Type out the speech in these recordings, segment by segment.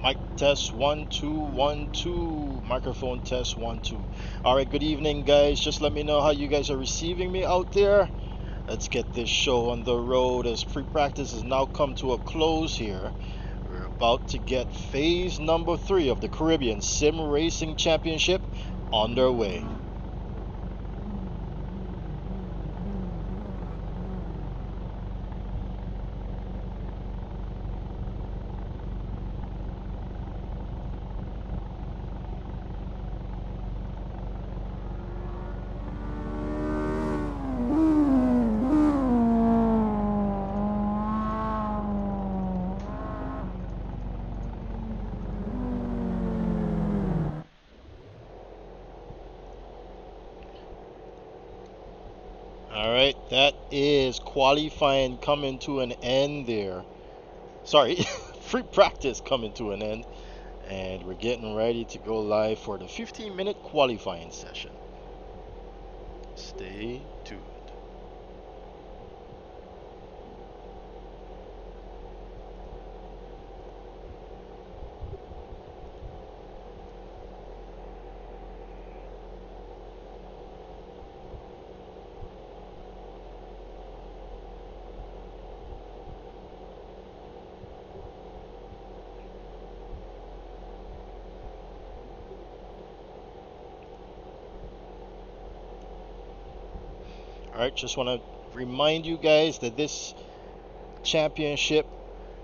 Mic test 1 2 1 2. Microphone test 1 2. All right, good evening, guys. Just let me know how you guys are receiving me out there. Let's get this show on the road as pre-practice has now come to a close here. We're about to get phase number 3 of the Caribbean Sim Racing Championship underway. All right, that is qualifying coming to an end there. Sorry, free practice coming to an end. And we're getting ready to go live for the 15-minute qualifying session. Stay tuned. All right, just want to remind you guys that this championship,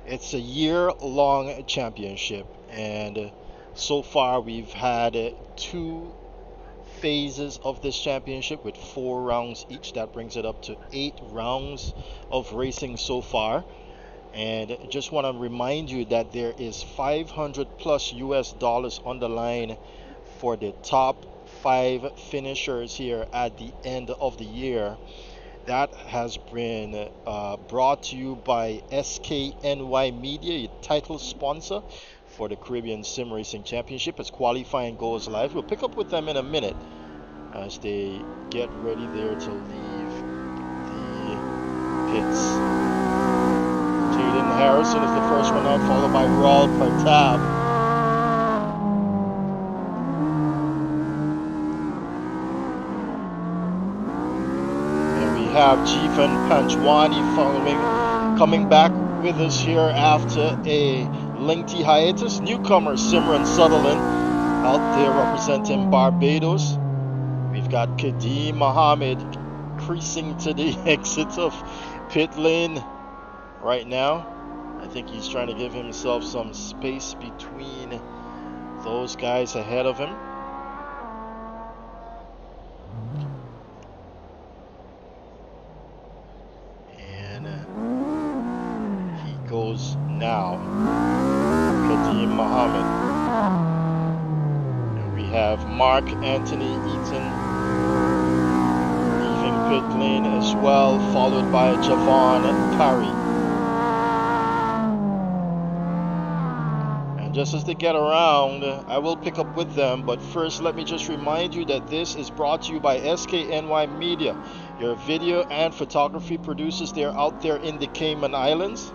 it's a year-long championship, and so far we've had 2 phases of this championship with 4 rounds each. That brings it up to 8 rounds of racing so far. And just want to remind you that there is 500 plus US dollars on the line for the top 5 finishers here at the end of the year. That has been brought to you by SKNY Media, your title sponsor for the Caribbean Sim Racing Championship, as qualifying goes live. We'll pick up with them in a minute as they get ready there to leave the pits. Jaden Harrison is the first one out, followed by Raul Partab. Have Jeevan Panchwani coming back with us here after a lengthy hiatus. Newcomer Simran Sutherland out there representing Barbados. We've got Kadeem Mohammed creasing to the exit of pit lane right now. I think he's trying to give himself some space between those guys ahead of him. Goes now, Kadeem Mohammed. And we have Mark Anthony Eaton leaving pit lane as well, followed by Javon Parry. And just as they get around, I will pick up with them, but first let me just remind you that this is brought to you by SKNY Media, your video and photography producers. They're out there in the Cayman Islands.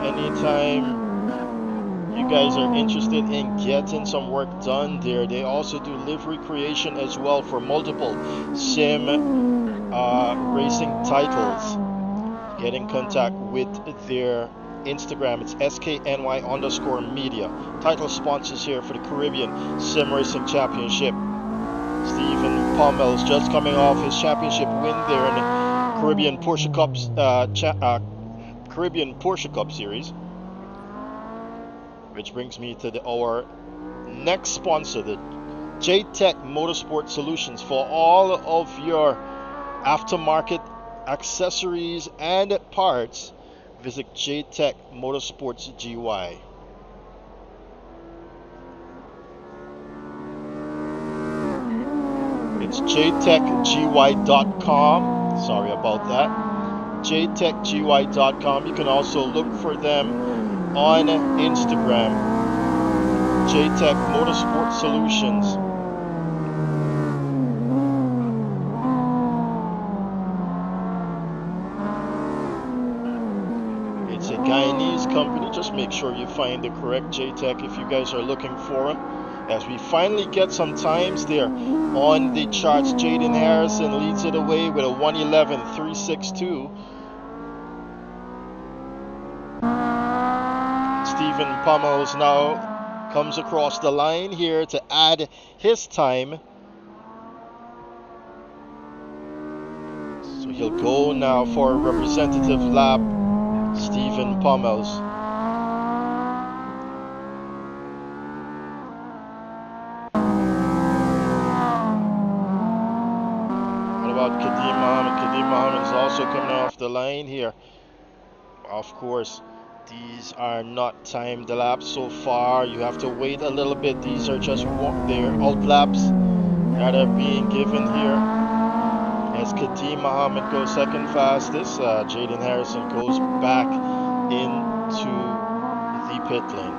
Anytime you guys are interested in getting some work done there, they also do livery creation as well for multiple sim racing titles. Get in contact with their Instagram. It's SKNY_media. Title sponsors here for the Caribbean Sim Racing Championship. Stephen Pommel is just coming off his championship win there in the Caribbean Porsche Cup Series, which brings me to our next sponsor, the J-Tech Motorsport Solutions. For all of your aftermarket accessories and parts, visit J-Tech Motorsports GY. It's jtechgy.com. Sorry about that. jtechgy.com. You can also look for them on Instagram. J-Tech Motorsport Solutions. It's a Guyanese company. Just make sure you find the correct JTech if you guys are looking for them. As we finally get some times there on the charts, Jaden Harrison leads it away with a 1:11.362. Stephen Pummels now comes across the line here to add his time. So he'll go now for a representative lap, Stephen Pummels. What about Kadeem Mohammed? Kadeem Mohammed is also coming off the line here. Of course, these are not timed laps so far. You have to wait a little bit. These are just their out laps that are being given here. As Kadeem Mohammed goes second fastest, Jaden Harrison goes back into the pit lane.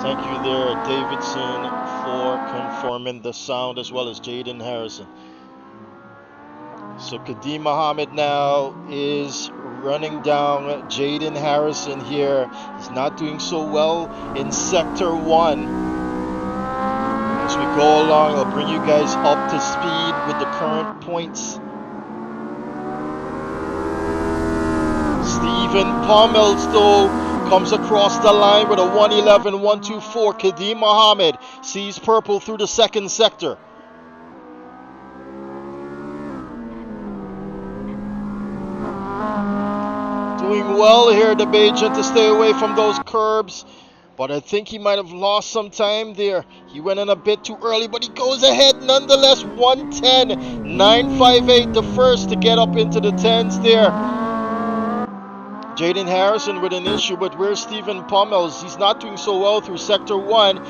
Thank you there, Davidson, for confirming the sound, as well as Jaden Harrison. So Kadeem Mohammed now is running down Jaden Harrison here. He's not doing so well in Sector 1. As we go along, I'll bring you guys up to speed with the current points. Stephen Pummels, though, comes across the line with a 1:11.124. Kadeem Mohammed sees purple through the second sector. Doing well here, the Bajan, to stay away from those curbs. But I think he might have lost some time there. He went in a bit too early, but he goes ahead nonetheless. 1:10.958, the first to get up into the 10s there. Jaden Harrison with an issue, but where's Stephen Pummels? He's not doing so well through Sector 1,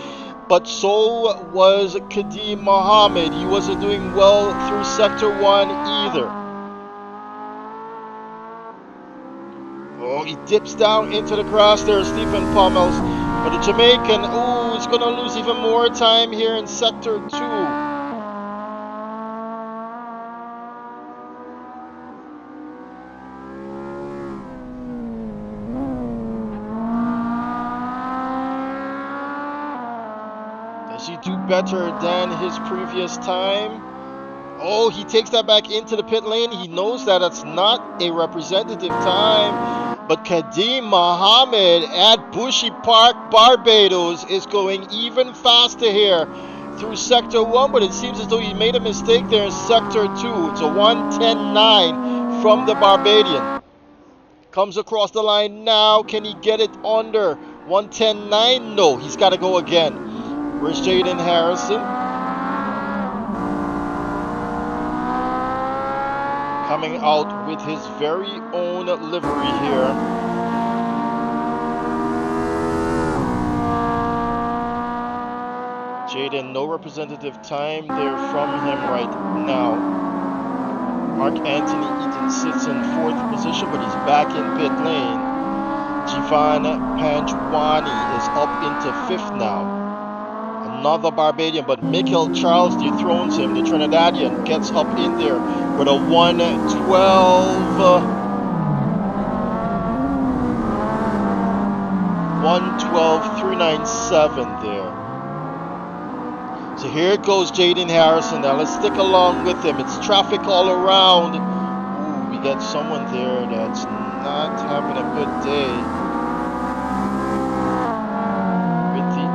but so was Kadeem Mohammed. He wasn't doing well through Sector 1 either. Oh, he dips down into the grass there, Stephen Pummels. But the Jamaican, is going to lose even more time here in Sector 2. Does he do better than his previous time? Oh, he takes that back into the pit lane. He knows that it's not a representative time. But Kadeem Mohammed at Bushy Park, Barbados, is going even faster here through Sector 1. But it seems as though he made a mistake there in Sector 2. It's a 1:10.9 from the Barbadian. Comes across the line now. Can he get it under 1:10.9? No, he's got to go again. Where's Jaden Harrison? Coming out with his very own livery here. Jaden, no representative time there from him right now. Mark Anthony Eaton sits in 4th position, but he's back in pit lane. Jivan Panjwani is up into 5th now. Another Barbadian, but Mikhail Charles dethrones him. The Trinidadian gets up in there with a 1:12.397 there. So here goes Jaden Harrison. Now let's stick along with him. It's traffic all around. Ooh, we got someone there that's not having a good day.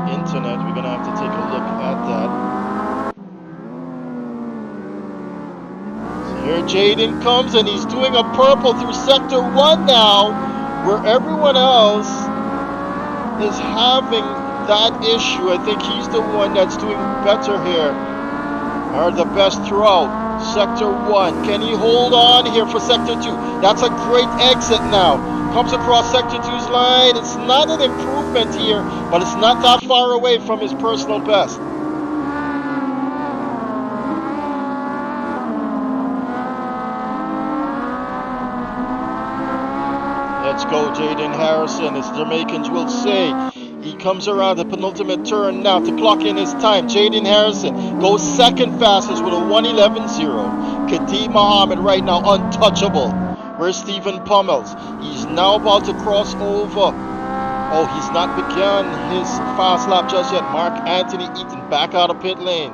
Internet, we're gonna have to take a look at that. So here Jaden comes, and he's doing a purple through Sector 1 now, where everyone else is having that issue. I think he's the one that's doing better here, or the best throughout Sector 1. Can he hold on here for Sector 2? That's a great exit now. Comes across Sector 2's line. It's not an improvement here, but it's not that far away from his personal best. Let's go, Jaden Harrison, as Jamaicans will say. He comes around the penultimate turn now to clock in his time. Jaden Harrison goes second fastest with a 1:11.0. Kadeem Mohammed right now untouchable. Where's Stephen Pummels? He's now about to cross over. Oh, he's not begun his fast lap just yet. Mark Anthony Eaton back out of pit lane.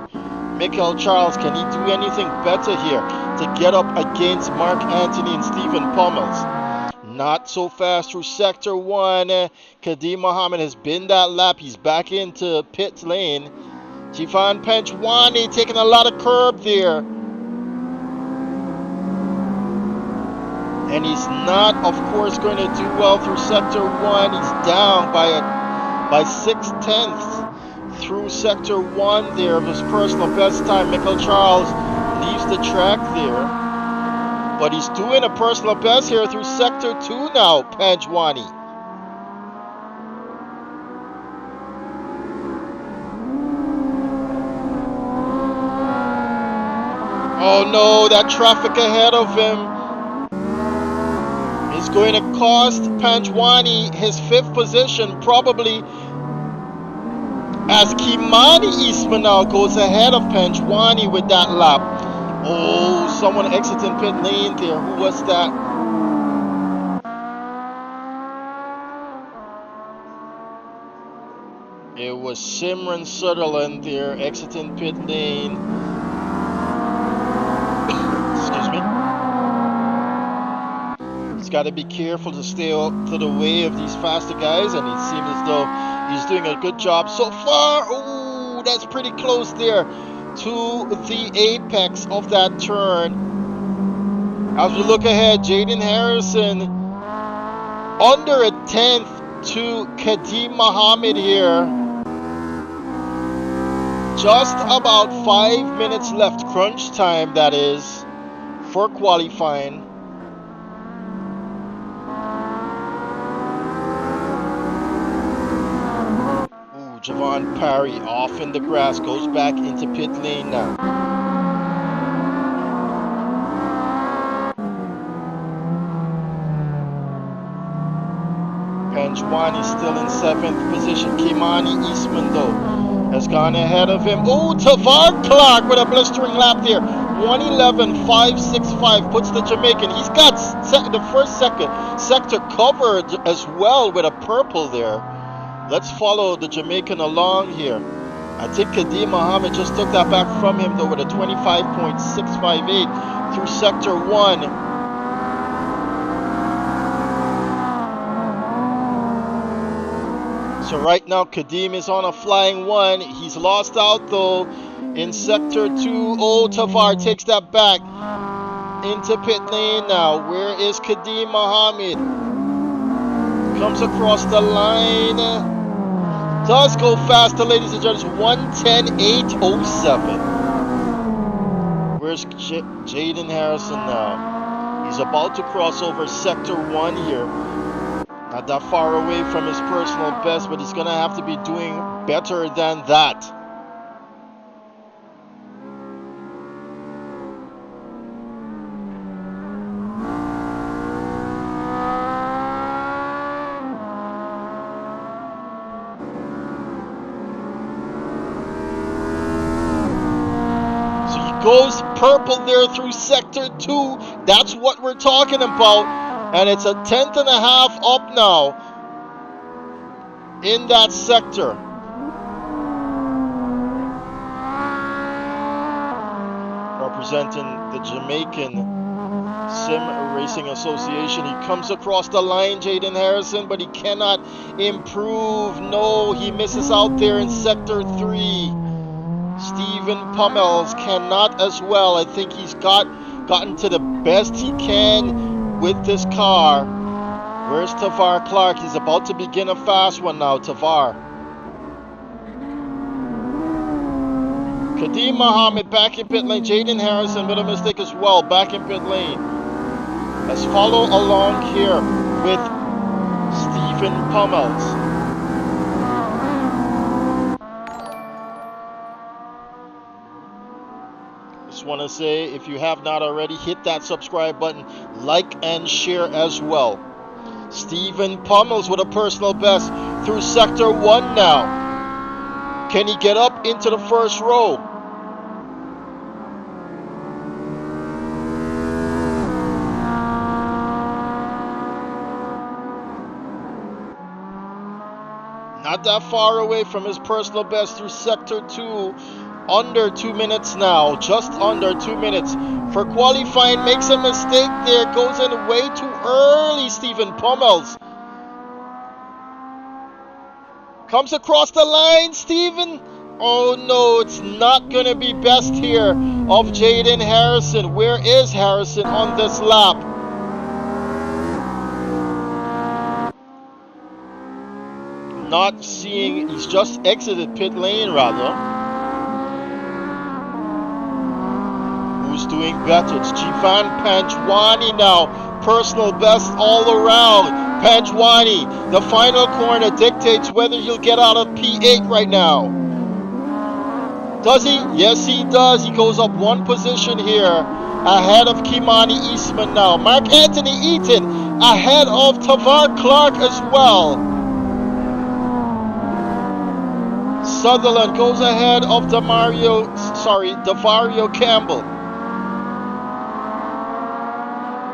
Michael Charles, can he do anything better here to get up against Mark Anthony and Stephen Pummels? Not so fast through sector 1. Kadeem Mohammed has been that lap. He's back into pit lane. Jivan Panchwani taking a lot of curb there. And he's not, of course, going to do well through sector 1. He's down by 6/10 through sector 1 there of his personal best time. Michael Charles leaves the track there. But he's doing a personal best here through sector 2 now, Panjwani. Oh no, that traffic ahead of him is going to cost Panjwani his 5th position, probably, as Kimani Eastman now goes ahead of Panjwani with that lap. Oh, someone exiting pit lane there. Who was that? It was Simran Sutherland there exiting pit lane. Excuse me. He's got to be careful to stay out to the way of these faster guys, and it seems as though he's doing a good job so far. Oh, that's pretty close there to the apex of that turn. As we look ahead, Jaden Harrison under a 10th to Kadeem Mohammed here. Just about 5 minutes left, crunch time that is, for qualifying. Javon Parry off in the grass, goes back into pit lane now. Panjwani still in 7th position. Kimani Eastman though has gone ahead of him. Oh, Tavar Clark with a blistering lap there. 1:11.565 puts the Jamaican. He's got the first sector covered as well with a purple there. Let's follow the Jamaican along here. I think Kadeem Mohammed just took that back from him though with a 25.658 through sector 1. So right now Kadeem is on a flying 1. He's lost out though in sector 2. Oh, Tavar takes that back into pit lane now. Where is Kadeem Mohammed? Comes across the line. Does go faster, ladies and gentlemen. 1:10.807. Where's Jaden Harrison now? He's about to cross over sector 1 here. Not that far away from his personal best, but he's going to have to be doing better than that. Goes purple there through sector 2. That's what we're talking about. And it's a 10th and a half up now in that sector. Representing the Jamaican Sim Racing Association. He comes across the line, Jaden Harrison, but he cannot improve. No, he misses out there in sector 3. Stephen Pummels cannot as well. I think he's gotten to the best he can with this car. Where's Tavar Clark? He's about to begin a fast one now, Tavar. Kadeem Mohammed back in pit lane. Jaden Harrison with a mistake as well, back in pit lane. Let's follow along here with Stephen Pummels. Want to say, if you have not already, hit that subscribe button, like and share as well. Stephen Pummels with a personal best through sector 1 now. Can he get up into the first row? Not that far away from his personal best through sector 2. Under 2 minutes now, just under 2 minutes for qualifying. Makes a mistake there, goes in way too early. Stephen Pummels comes across the line. Stephen, oh no, it's not gonna be best here of Jaden Harrison. Where is Harrison on this lap? Not seeing, he's just exited pit lane rather. Who's doing better? It's Jivan Panjwani now. Personal best all around. Panjwani, the final corner dictates whether he'll get out of P8 right now. Does he? Yes, he does. He goes up 1 position here ahead of Kimani Eastman now. Mark Anthony Eaton ahead of Tavar Clark as well. Sutherland goes ahead of Davario Campbell.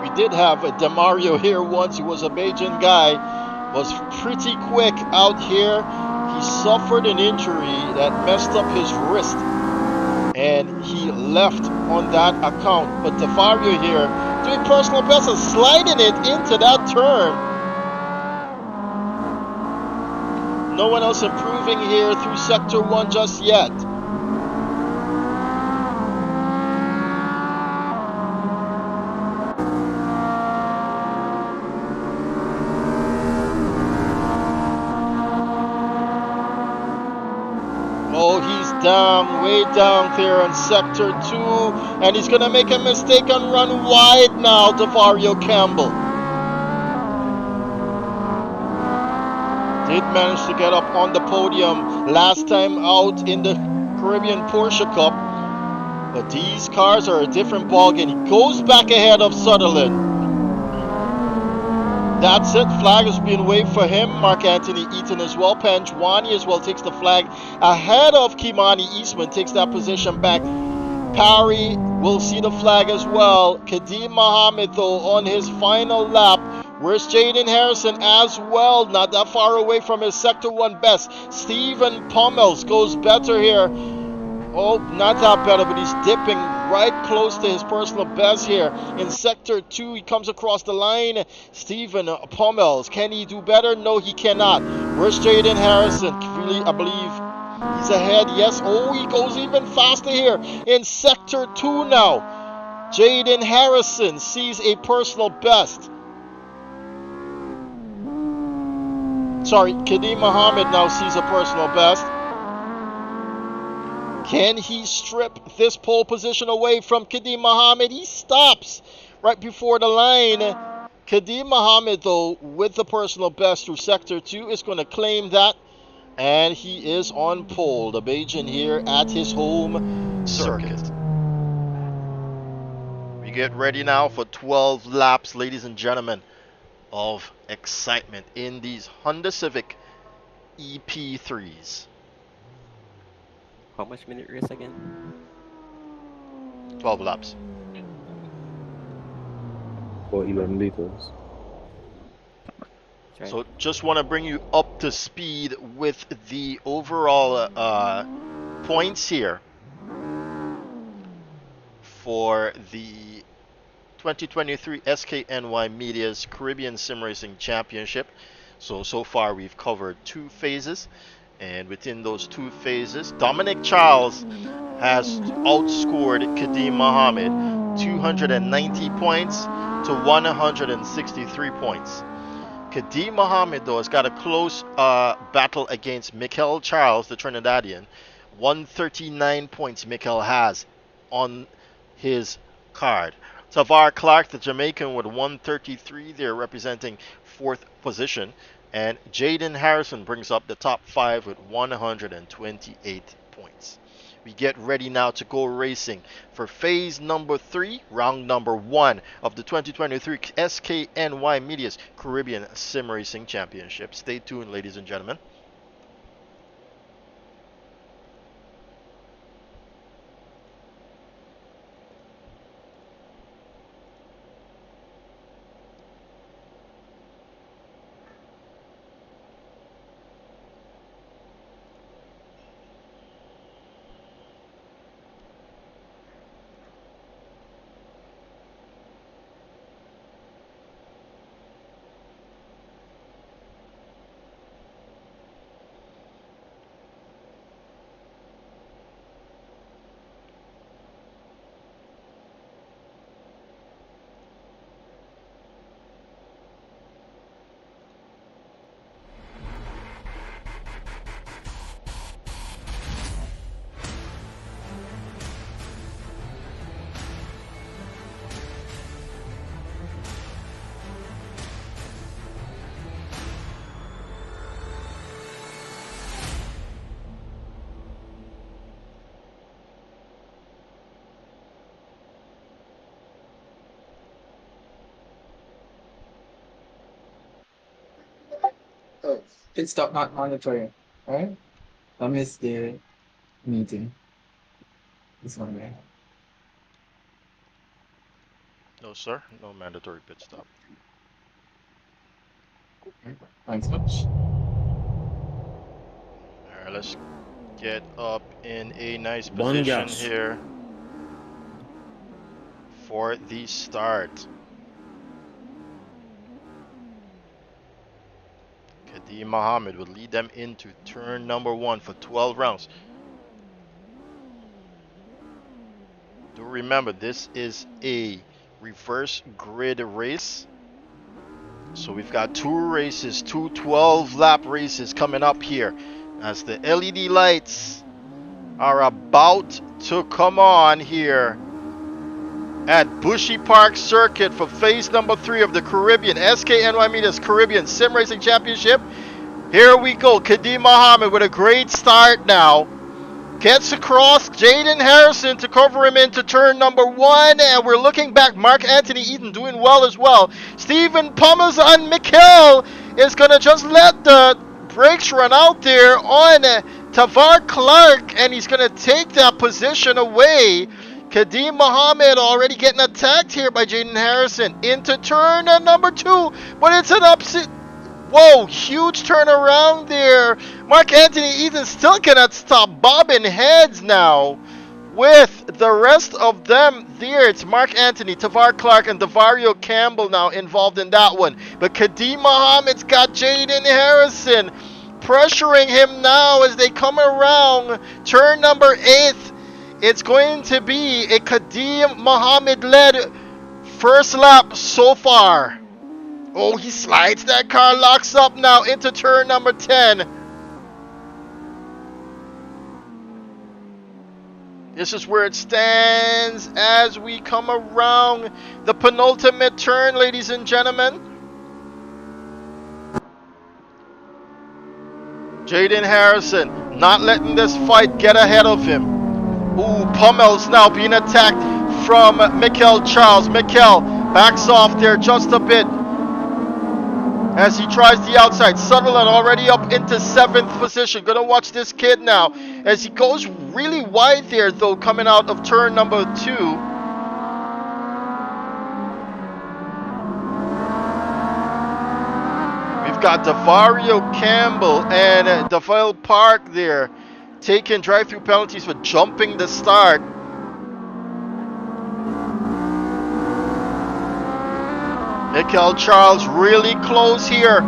We did have a Demario here once. He was a Bajan guy, was pretty quick out here. He suffered an injury that messed up his wrist, and he left on that account. But Davario here doing personal best and sliding it into that turn. No one else improving here through sector 1 just yet. Oh, he's down, way down there in sector 2, and he's gonna make a mistake and run wide now, Davario Campbell. Did manage to get up on the podium last time out in the Caribbean Porsche Cup, but these cars are a different ballgame. He goes back ahead of Sutherland. That's it. Flag is being waved for him. Mark Anthony Eaton as well. Panjwani as well takes the flag ahead of Kimani Eastman, takes that position back. Parry will see the flag as well. Kadeem Mohammed though on his final lap. Where's Jaden Harrison as well? Not that far away from his sector 1 best. Stephen Pummels goes better here. Oh, not that better, but he's dipping right close to his personal best here. In sector 2, he comes across the line. Stephen Pummels, can he do better? No, he cannot. Where's Jaden Harrison? Really, I believe he's ahead. Yes, oh, he goes even faster here in sector 2 now. Jaden Harrison sees a personal best. Sorry, Kadeem Mohammed now sees a personal best. Can he strip this pole position away from Kadeem Mohammed? He stops right before the line. Kadeem Mohammed, though, with the personal best through sector 2, is going to claim that. And he is on pole, the Bajan here at his home circuit. We get ready now for 12 laps, ladies and gentlemen, of excitement in these Honda Civic EP3s. How much minute race again? 12 laps. Or 11 liters. Right. So just want to bring you up to speed with the overall points here for the 2023 SKNY Media's Caribbean Sim Racing Championship. So far we've covered 2 phases, and within those 2 phases, Dominic Charles has outscored Kadeem Mohammed 290 points to 163 points. Kadeem Mohammed, though, has got a close battle against Mikel Charles, the Trinidadian. 139 points Mikel has on his card. Tavar Clark, the Jamaican, with 133 there, representing 4th position. And Jaden Harrison brings up the top 5 with 128 points. we get ready now to go racing for phase number 3, round number 1 of the 2023 SKNY Media's Caribbean Sim Racing Championship. Stay tuned, ladies and gentlemen. Oh, pit stop not mandatory, right? I missed the meeting. This one, right? No, sir. No mandatory pit stop. Thanks much. Alright, let's get up in a nice One position gas. here for the start. Kadeem Mohammed will lead them into turn number 1 for 12 rounds. Do remember, this is a reverse grid race. So we've got 2 races, 2 12-lap races coming up here as the LED lights are about to come on here at Bushy Park Circuit for phase number 3 of the Caribbean SKNY Media's Caribbean Sim Racing Championship. Here we go. Kadeem Mohammed with a great start now. Gets across Jaden Harrison to cover him into turn number 1, and we're looking back. Mark Anthony Eaton doing well as well. Stephen Pummels and Mikkel is going to just let the brakes run out there on Tavar Clark, and he's going to take that position away. Kadeem Mohammed already getting attacked here by Jaden Harrison into turn number 2, but it's an upset. Whoa, huge turnaround there. Mark Anthony Eaton still cannot stop bobbing heads now with the rest of them there. It's Mark Anthony, Tavar Clark, and Davario Campbell now involved in that one. But Kadeem Mohammed's got Jaden Harrison pressuring him now as they come around turn number 8. It's going to be a Kadeem Mohammed-led first lap so far. Oh, he slides that car, locks up now into turn number 10. This is where it stands as we come around the penultimate turn, ladies and gentlemen. Jaden Harrison not letting this fight get ahead of him. Ooh, Pummels now being attacked from Mikkel Charles. Mikkel backs off there just a bit as he tries the outside. Sutherland already up into 7th position. Gonna watch this kid now as he goes really wide there though, coming out of turn number 2. We've got Davario Campbell and Deville Park there taking drive-through penalties for jumping the start. Mikkel Charles really close here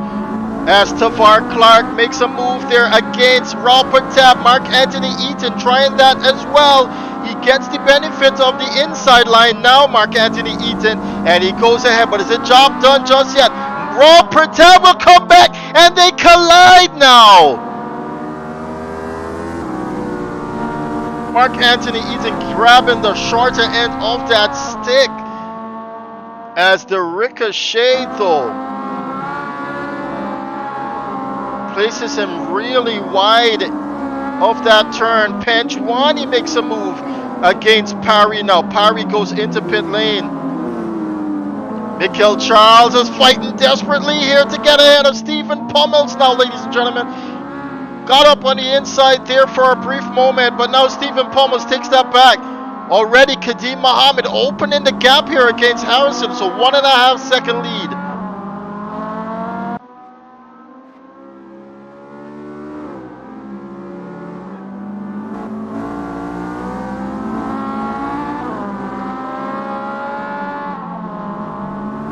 as Tavar Clark makes a move there against Robert Tapp. Mark Anthony Eaton trying that as well. He gets the benefit of the inside line now, Mark Anthony Eaton, and he goes ahead. But is the job done just yet? Robert Tapp will come back and they collide now. Mark Anthony Eaton grabbing the shorter end of that stick as the ricochet though places him really wide of that turn. Panchwani makes a move against Parry now. Parry goes into pit lane. Mikel Charles is fighting desperately here to get ahead of Stephen Pummels now, ladies and gentlemen. Got up on the inside there for a brief moment, but now Stephen Pummels takes that back. Already Kadeem Mohammed opening the gap here against Harrison, so 1.5 second lead.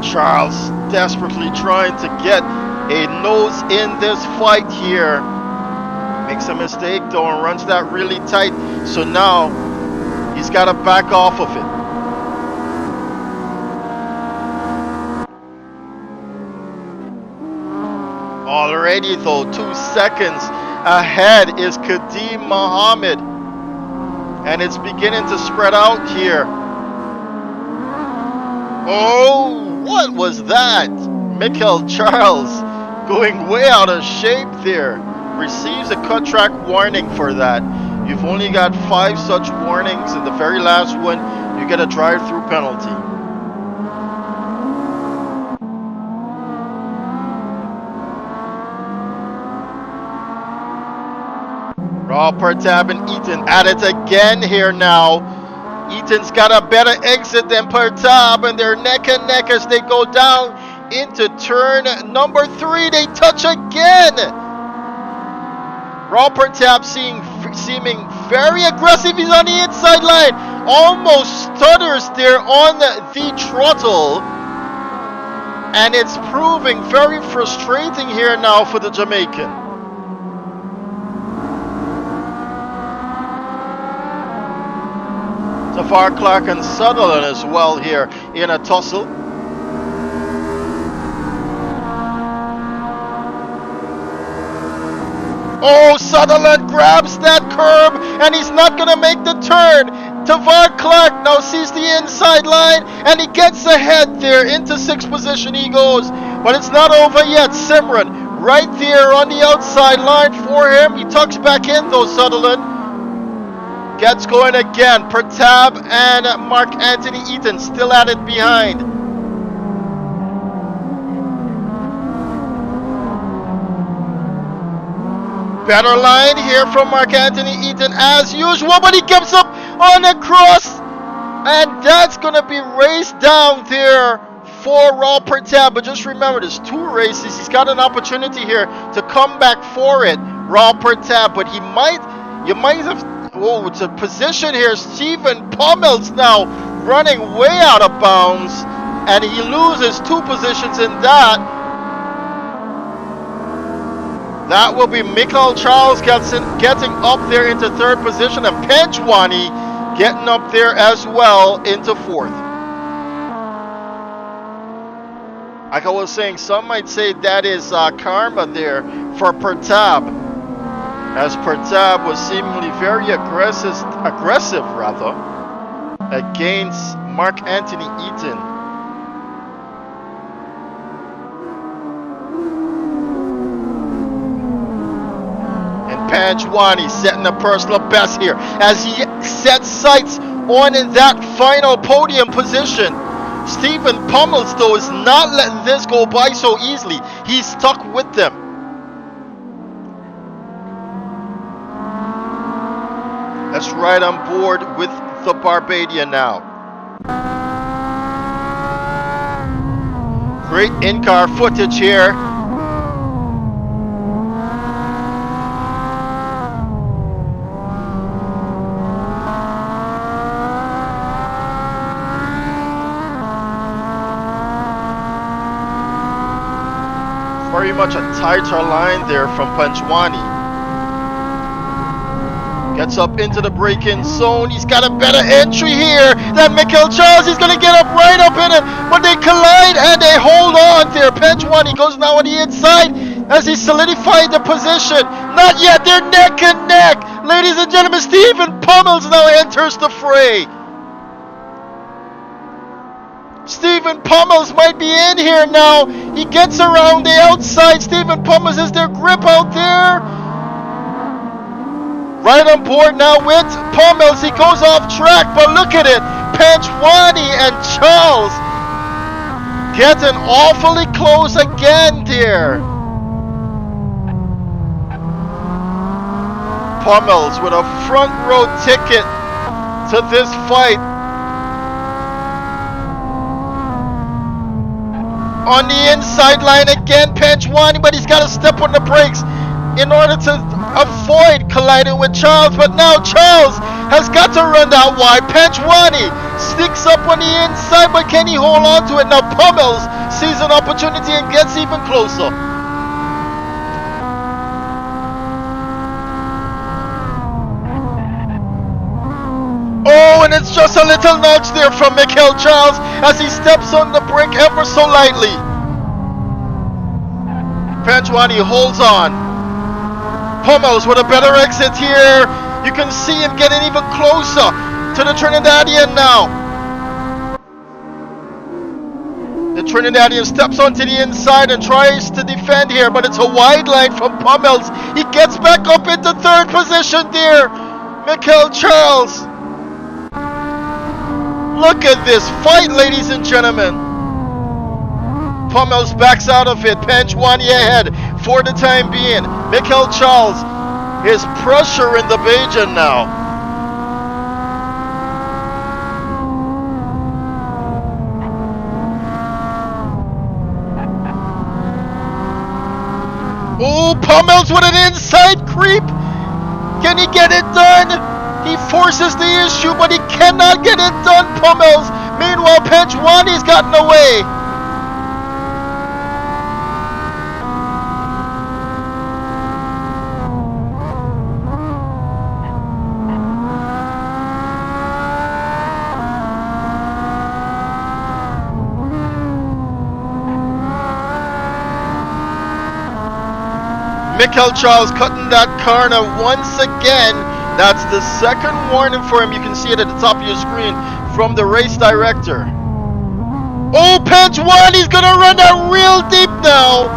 Charles desperately trying to get a nose in this fight here. Makes a mistake though and runs that really tight. So now he's got to back off of it. Already though, 2 seconds ahead is Kadeem Mohammed. And it's beginning to spread out here. Oh! What was that? Mikel Charles going way out of shape there. Receives a cut track warning for that. You've only got 5 such warnings, and the very last one, you get a drive-through penalty. Raw Pertab and Eaton at it again here now. Eaton's got a better exit than Pertab, and they're neck and neck as they go down into turn number 3. They touch again. Raw Pertab seeming very aggressive. He's on the inside line. Almost stutters there on the throttle. And it's proving very frustrating here now for the Jamaican. Tafar Clark and Sutherland as well here in a tussle. Oh, Sutherland grabs that curb and he's not going to make the turn. Tafar Clark now sees the inside line and he gets ahead there. Into 6th position he goes. But it's not over yet. Simran right there on the outside line for him. He tucks back in though, Sutherland. Gets going again. Pertab and Mark Anthony Eaton still at it behind. Better line here from Mark Anthony Eaton as usual, but he comes up on a cross. And that's going to be raced down there for Raw Pertab. But just remember, there's 2 races. He's got an opportunity here to come back for it, Raw Pertab. But you might have... Oh, it's a position here. Stephen Pummels now running way out of bounds, and he loses 2 positions in that. That will be Mikel Charles getting up there into 3rd position, and Panchwani getting up there as well into 4th. Like I was saying, some might say that is karma there for Pertab, as Pertab was seemingly very aggressive against Mark Anthony Eaton. And Panchwani setting a personal best here as he sets sights on that final podium position. Stephen Pummels though is not letting this go by so easily. He's stuck with them. Let's ride on board with the Barbadian now. Great in-car footage here. Very much a tighter line there from Panchwani. Gets up into the break-in zone. He's got a better entry here than Mikel Charles. He's going to get up right up in it, but they collide and they hold on there. Panchwani goes now on the inside as he solidified the position. Not yet. They're neck and neck. Ladies and gentlemen, Stephen Pummels now enters the fray. Stephen Pummels might be in here now. He gets around the outside. Stephen Pummels is their grip out there. Right on board now with Pummels. He goes off track, but look at it. Panchwani and Charles getting awfully close again there. Pummels with a front row ticket to this fight. On the inside line again, Panchwani, but he's got to step on the brakes in order to avoid colliding with Charles. But now Charles has got to run that wide. Panchwani sneaks up on the inside, but can he hold on to it? Now Pummels sees an opportunity and gets even closer. Oh, and it's just a little nudge there from Michael Charles as he steps on the brake ever so lightly. Panchwani holds on. Pummels with a better exit here. You can see him getting even closer to the Trinidadian now. The Trinidadian steps onto the inside and tries to defend here, but it's a wide line from Pummels. He gets back up into third position there. Michael Charles. Look at this fight, ladies and gentlemen. Pummels backs out of it. Panchwani ahead for the time being. Michael Charles is pressure in the Bajan now. Oh, Pummels with an inside creep. Can he get it done? He forces the issue, but he cannot get it done, Pummels. Meanwhile, Panchwani's gotten away. Michael Charles cutting that corner once again. That's the second warning for him. You can see it at the top of your screen from the race director. Oh, Panchwani's gonna run that real deep now,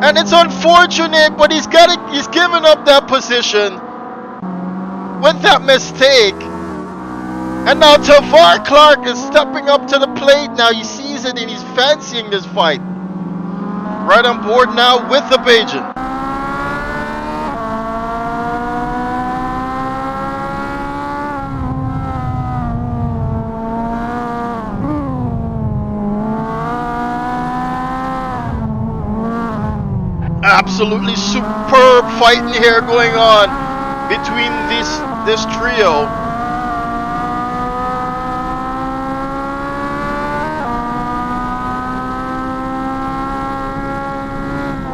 and it's unfortunate, but he's given up that position with that mistake. And now Tavar Clark is stepping up to the plate now. He sees it and he's fancying this fight. Right on board now with the Bajan. Absolutely superb fighting here going on between this trio.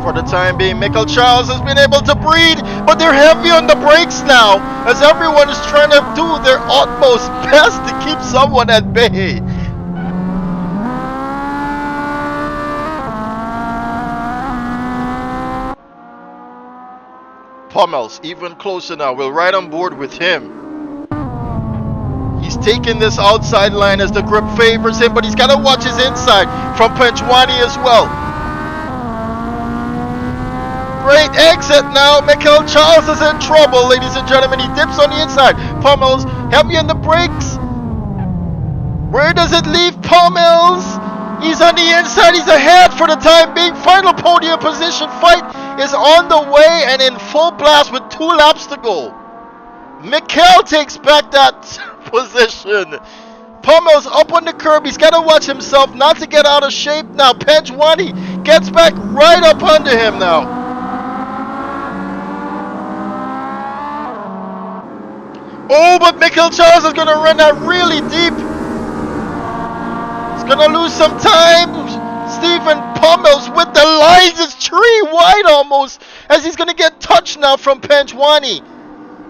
For the time being, Michael Charles has been able to breathe, but they're heavy on the brakes now as everyone is trying to do their utmost best to keep someone at bay. Pummels even closer now. We're right on board with him. He's taking this outside line as the grip favors him, but he's got to watch his inside from Panchwani as well. Great exit now. Michael Charles is in trouble, ladies and gentlemen. He dips on the inside. Pummels heavy on the brakes. Where does it leave Pummels? He's on the inside. He's ahead for the time being. Final podium position fight is on the way and in full blast with 2 laps to go. Mikel takes back that position. Pummels up on the curb. He's got to watch himself not to get out of shape now. Panchwani gets back right up under him now. Oh, but Michael Charles is going to run that really deep. He's going to lose some time. Stephen Pummels with the lines. It's 3 wide almost as he's going to get touched now from Panchwani.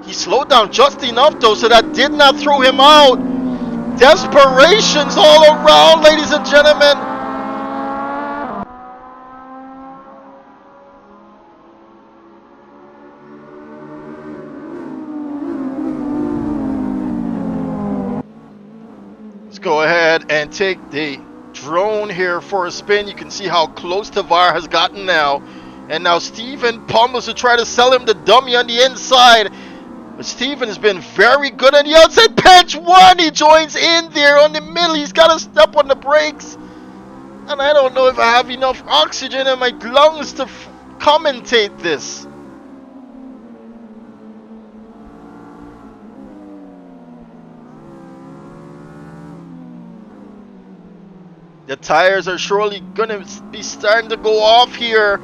He slowed down just enough though, so that did not throw him out. Desperations all around, ladies and gentlemen. Let's go ahead and take the drone here for a spin. You can see how close Tavar has gotten now. And now Stephen Pummels to try to sell him the dummy on the inside. But Steven has been very good on the outside. Patch 1, he joins in there on the middle. He's got to step on the brakes. And I don't know if I have enough oxygen in my lungs to commentate this. The tires are surely going to be starting to go off here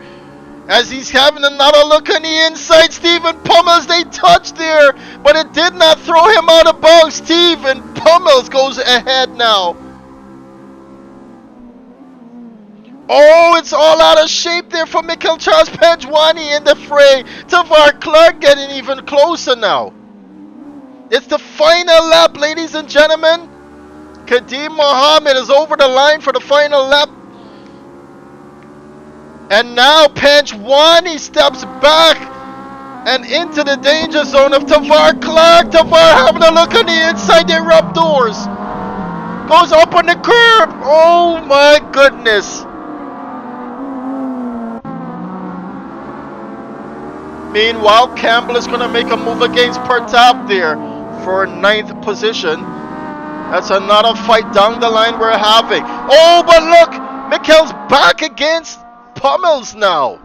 as he's having another look on the inside. Stephen Pummels, they touched there, but it did not throw him out of bounds. Stephen Pummels goes ahead now. Oh, it's all out of shape there for Mikhail Charles Pejwani in the fray. Tavar Clark getting even closer now. It's the final lap, ladies and gentlemen. Kadeem Mohammed is over the line for the final lap. And now Pejwani steps back and into the danger zone of Tavar Clark. Tavar having a look on the inside. They rub doors. Goes up on the curb. Oh my goodness. Meanwhile, Campbell is going to make a move against Pertap there for 9th position. That's another fight down the line we're having. Oh, but look! Mikhail's back against Pummels now.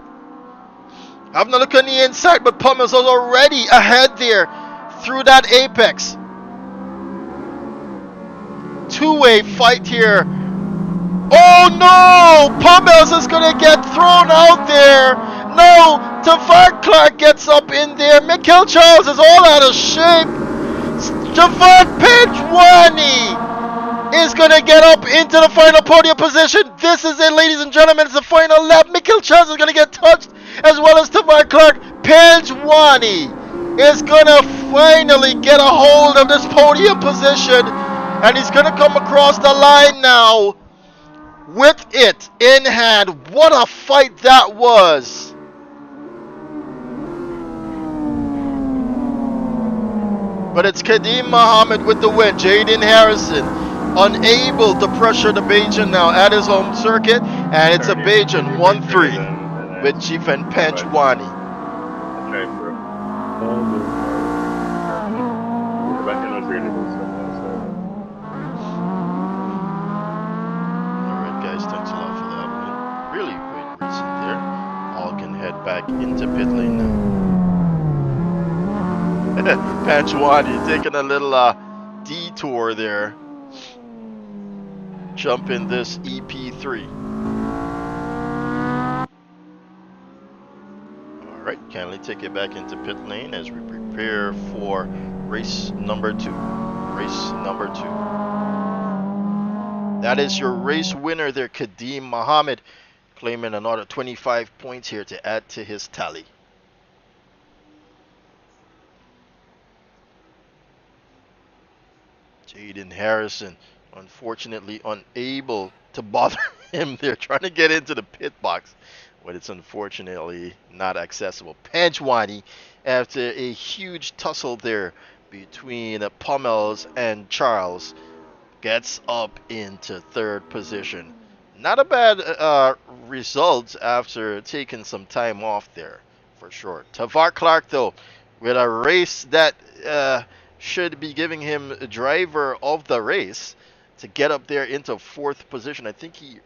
Having a look on the inside, but Pummels is already ahead there through that apex. Two-way fight here. Oh no! Pummels is going to get thrown out there. No! Tavar Clark gets up in there. Mikhail Charles is all out of shape. Javon Pejwani is going to get up into the final podium position. This is it, ladies and gentlemen. It's the final lap. Mikhail Charles is going to get touched as well as Tavar Clark. Pejwani is going to finally get a hold of this podium position. And he's going to come across the line now with it in hand. What a fight that was. But it's Kadeem Mohammed with the win. Jaden Harrison unable to pressure the Bajan now at his home circuit. And it's a Bajan 1-3 with Chief and Pejwani. Alright guys, thanks a lot for that one. Really great racing there. All can head back into pit lane now. Pejwani taking a little detour there. Jump in this EP3. Alright, kindly take it back into pit lane as we prepare for race number 2. Race number 2. That is your race winner there, Kadeem Mohammed, claiming another 25 points here to add to his tally. Jaden Harrison, unfortunately unable to bother him there, trying to get into the pit box, but it's unfortunately not accessible. Pejwani, after a huge tussle there between Pummels and Charles, gets up into 3rd position. Not a bad result after taking some time off there, for sure. Tavar Clark, though, with a race that should be giving him a driver of the race to get up there into 4th position. I think he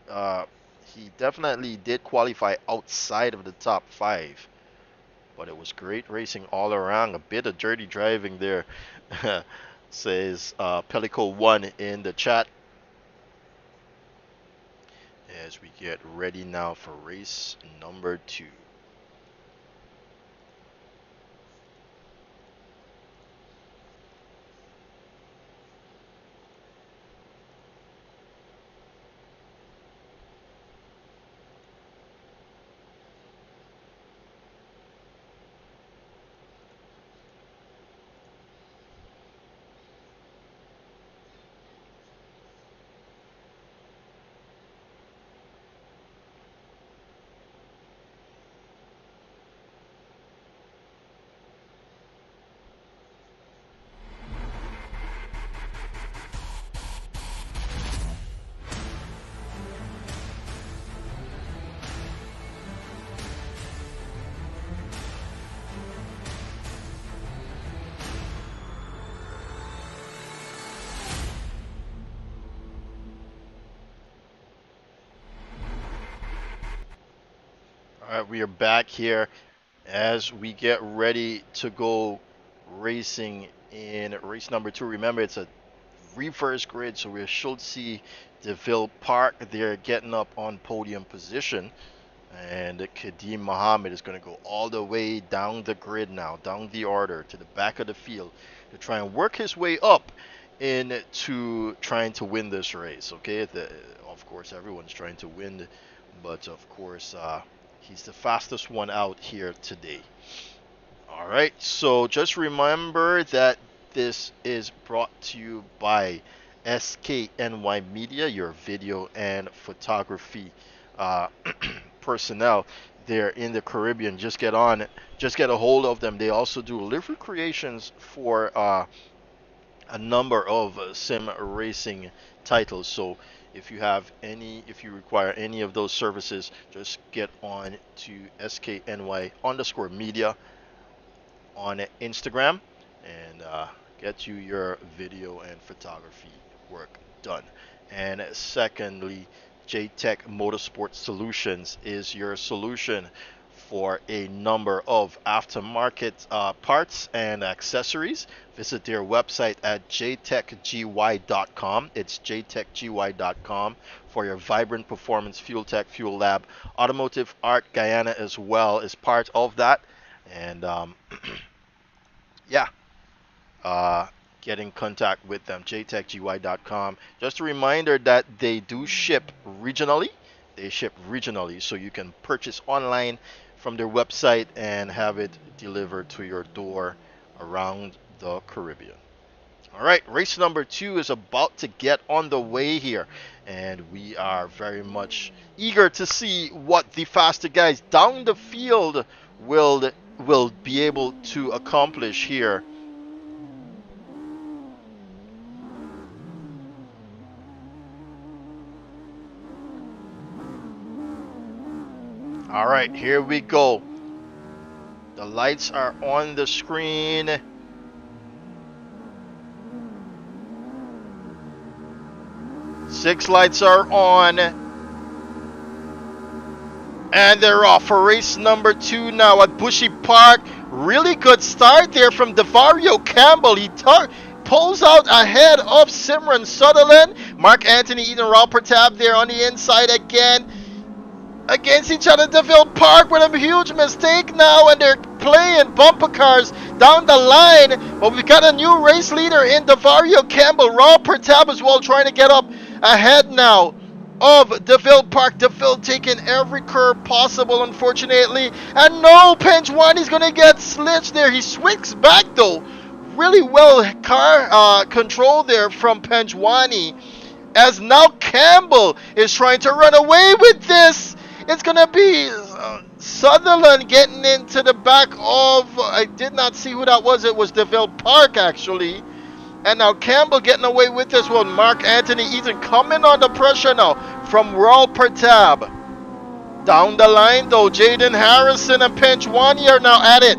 definitely did qualify outside of the top 5, but it was great racing all around. A bit of dirty driving there, says Pelico1 in the chat. As we get ready now for race number 2. All right, we are back here as we get ready to go racing in race number 2. Remember, it's a reverse grid, so we should see DeVille Park there getting up on podium position. And Kadeem Mohammed is going to go all the way down the grid now, down the order to the back of the field to try and work his way up into trying to win this race. Okay, of course, everyone's trying to win, but of course, he's the fastest one out here today. All right, so just remember that this is brought to you by SKNY Media, your video and photography personnel there in the Caribbean. Just get a hold of them. They also do livery creations for a number of sim racing titles. So if you require any of those services, just get on to SKNY_media on Instagram and get you your video and photography work done. And secondly, J-Tech Motorsport Solutions is your solution for a number of aftermarket parts and accessories. Visit their website at jtechgy.com. It's jtechgy.com for your vibrant performance fuel tech, fuel lab. Automotive Art Guyana as well is part of that. And yeah, get in contact with them, jtechgy.com. Just a reminder that they do ship regionally. They ship regionally, so you can purchase online from their website and have it delivered to your door around the Caribbean. All right, race number 2 is about to get on the way here, and we are very much eager to see what the faster guys down the field will be able to accomplish here. All right, here we go. The lights are on the screen. Six lights are on. And they're off for race number 2 now at Bushy Park. Really good start there from Devario Campbell. He pulls out ahead of Simran Sutherland. Mark Anthony Eden Ralpertab there on the inside again. Against each other, DeVille Park with a huge mistake now, and they're playing bumper cars down the line. But we've got a new race leader in Devario Campbell. Ralpertab as well trying to get up ahead now of DeVille Park. DeVille taking every curve possible, unfortunately. And no, Penjwani's going to get slitched there. He swings back, though. Really well car control there from Penjwani. As now Campbell is trying to run away with this. It's going to be Sutherland getting into the back of... I did not see who that was. It was DeVille Park, actually. And now Campbell getting away with this one. Mark Anthony Eaton coming under pressure now from Ralpertab. Down the line, though, Jaden Harrison and Penjwani are now at it.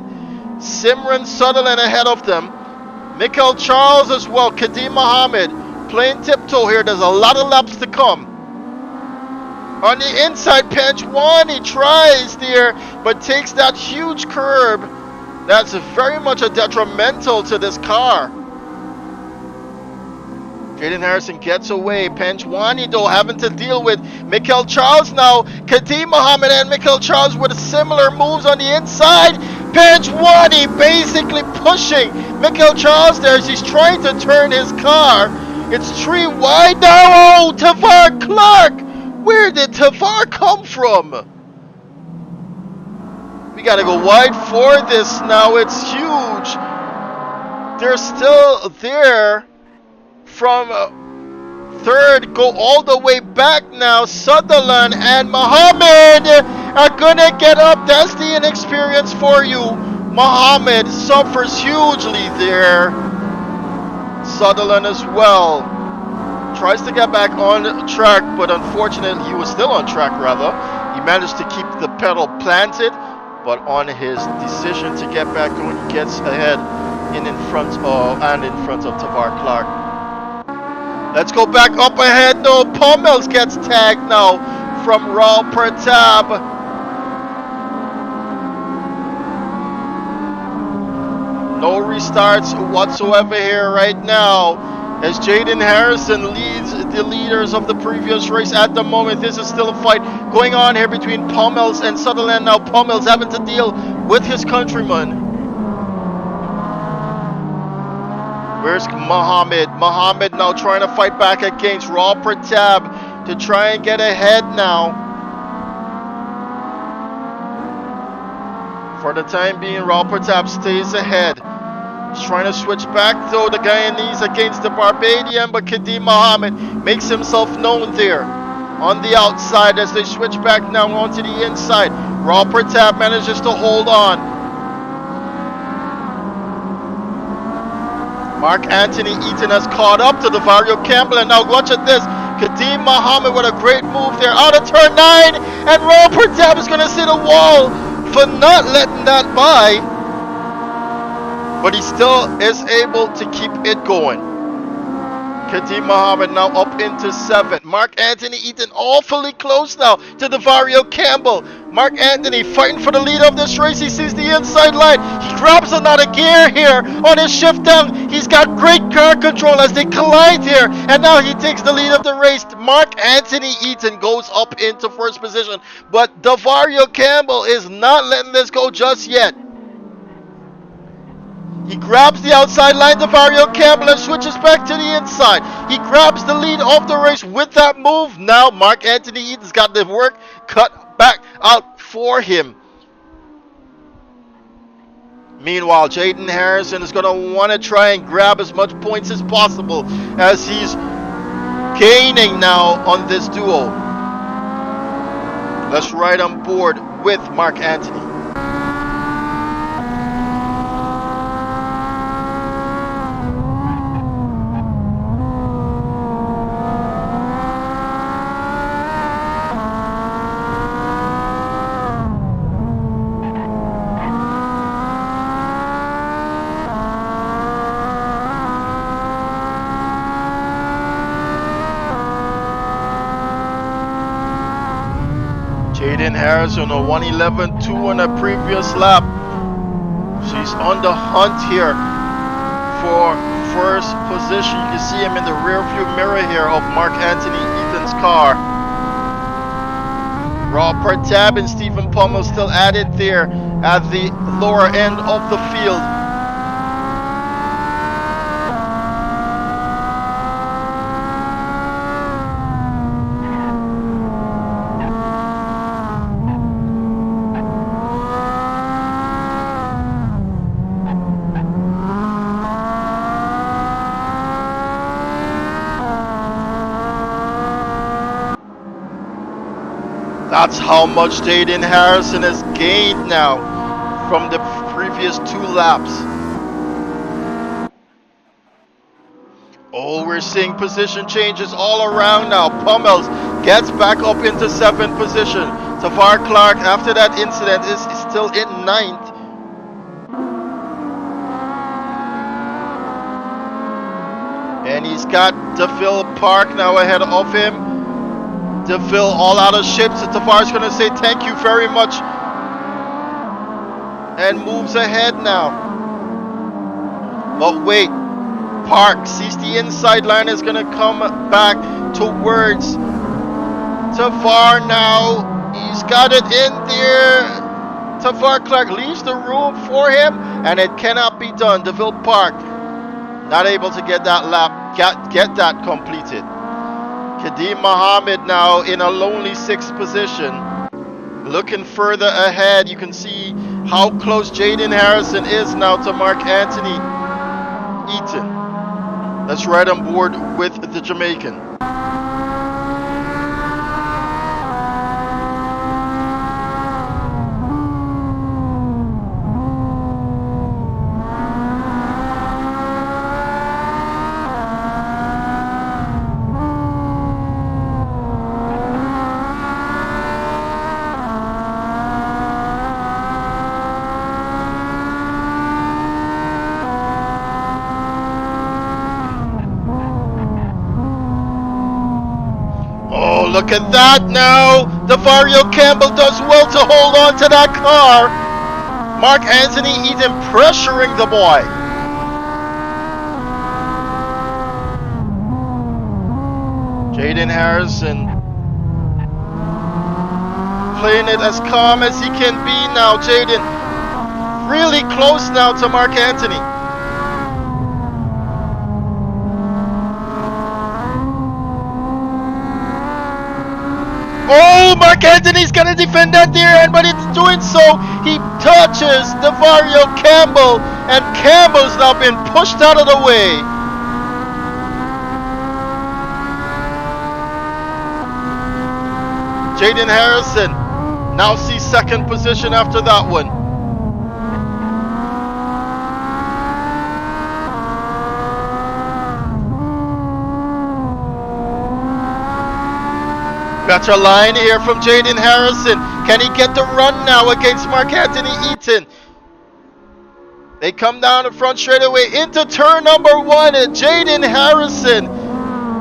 Simran Sutherland ahead of them. Mikhail Charles as well. Kadeem Mohammed playing tiptoe here. There's a lot of laps to come. On the inside, Penjwani tries there, but takes that huge curb. That's very much a detrimental to this car. Jaden Harrison gets away. Penjwani, though, having to deal with Mikhail Charles now. Kadeem Mohammed and Mikhail Charles with similar moves on the inside. Penjwani basically pushing Mikhail Charles there as he's trying to turn his car. It's 3 wide now. Oh, Tavar Clark. Where did Tavar come from? We gotta go wide for this now. It's huge. They're still there. From third, go all the way back now. Sutherland and Mohammed are gonna get up. That's the inexperience for you. Mohammed suffers hugely there. Sutherland as well. Tries to get back on track, but unfortunately he was still on track rather. He managed to keep the pedal planted, but on his decision to get back on, he gets ahead in front of Tavar Clark. Let's go back up ahead. No, Pommels gets tagged now from Ralpertab. No restarts whatsoever here right now, as Jaden Harrison leads the leaders of the previous race at the moment. This is still a fight going on here between Pommels and Sutherland. Now Pommels having to deal with his countryman. Where's Muhammad? Muhammad now trying to fight back against Raw Pratab to try and get ahead now. For the time being, Raw Pratab stays ahead. He's trying to switch back though, the Guyanese against the Barbadian, but Kadeem Muhammad makes himself known there on the outside as they switch back now onto the inside. Raw Pratab manages to hold on. Mark Anthony Eaton has caught up to Devario Campbell, and now watch at this. Kadeem Muhammad with a great move there out of turn 9, and Raw Pratab is going to see the wall for not letting that by, but he still is able to keep it going. Kadeem Muhammad now up into 7. Mark Anthony Eaton awfully close now to Devario Campbell. Mark Anthony fighting for the lead of this race. He sees the inside line. He grabs another gear here on his shift down. He's got great car control as they collide here, and now he takes the lead of the race. Mark Anthony Eaton goes up into first position, but Devario Campbell is not letting this go just yet. He grabs the outside line, Devario Campbell, and switches back to the inside. He grabs the lead of the race with that move. Now Mark Anthony Eaton's got the work cut back out for him. Meanwhile, Jaden Harrison is going to want to try and grab as much points as possible as he's gaining now on this duo. Let's ride on board with Mark Anthony. Jaden Harrison, a 1:11.2 on a previous lap. She's on the hunt here for first position. You can see him in the rear view mirror here of Mark Anthony Eaton's car. Raw Pratab and Stephen Pommel still at it there at the lower end of the field. That's how much Jaden Harrison has gained now from the previous 2 laps. Oh, we're seeing position changes all around now. Pommels gets back up into 7th position. Tafar Clark, after that incident, is still in 9th. And he's got DeVille Park now ahead of him. DeVille all out of shape, so Tafar's going to say thank you very much and moves ahead now. But wait, Park sees the inside line, is going to come back towards Tafar now. He's got it in there. Tafar Clark leaves the room for him, and it cannot be done. DeVille Park not able to get that lap, get that completed. Kadeem Muhammad now in a lonely 6th position. Looking further ahead, you can see how close Jaden Harrison is now to Mark Anthony Eaton. Let's ride on board with the Jamaican. Look at that now. Devario Campbell does well to hold on to that car. Mark Anthony Eaton pressuring the boy. Jaden Harrison playing it as calm as he can be now. Jaden really close now to Mark Anthony. Oh, Mark Anthony's gonna defend that there end, but it's doing so. He touches Davario Campbell, and Campbell's now been pushed out of the way. Jaden Harrison now sees second position after that one. Better line here from Jaden Harrison. Can he get the run now against Mark Anthony Eaton? They come down the front straight away into turn number 1. Jaden Harrison